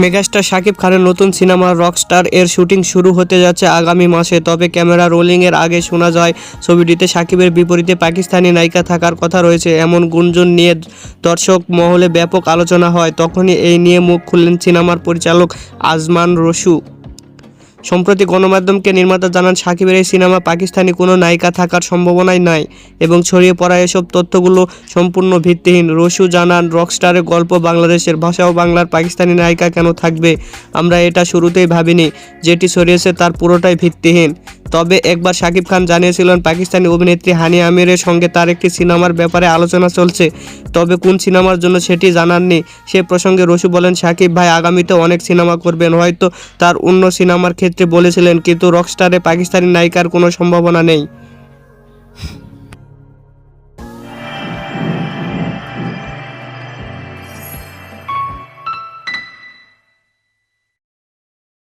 Megastar Shakib খানের নতুন cinema Rockstar এর শুটিং শুরু হতে যাচ্ছে আগামী মাসে। তবে ক্যামেরা রোলিংয়ের আগে শোনা যায় ছবিটিতে শাকিবের বিপরীতে পাকিস্তানি নায়িকা থাকার কথা রয়েছে। এমন গুঞ্জন নিয়ে দর্শক মহলে ব্যাপক আলোচনা হয়। তখনই এই নিয়ে মুখ খুললেন সিনেমার পরিচালক আজমান রসু। সম্প্রতি গণমাধ্যমকে নির্মাতা জানান, শাকিবের এই সিনেমা পাকিস্তানি কোনো নায়িকা থাকার সম্ভাবনাই নাই এবং ছড়িয়ে পড়া এসব তথ্যগুলো সম্পূর্ণ ভিত্তিহীন। রসু জানান, রকস্টারের গল্প বাংলাদেশের ভাষাও বাংলার পাকিস্তানি নায়িকা কেন থাকবে, আমরা এটা শুরুতেই ভাবিনি। যেটি ছড়িয়েছে তার পুরোটাই ভিত্তিহীন। তবে একবার শাকিব খান জানিয়েছিলেন পাকিস্তানি অভিনেত্রী হানি আমিরের সঙ্গে তার একটি সিনেমার ব্যাপারে আলোচনা চলছে, তবে কোন সিনেমার জন্য সেটি জানাননি। সে প্রসঙ্গে রসু বলেন, শাকিব ভাই আগামীতে অনেক সিনেমা করবেন, হয়তো তার অন্য সিনেমার ক্ষেত্রে বলেছিলেন, কিন্তু রকস্টারে পাকিস্তানি নায়িকার কোনো সম্ভাবনা নেই।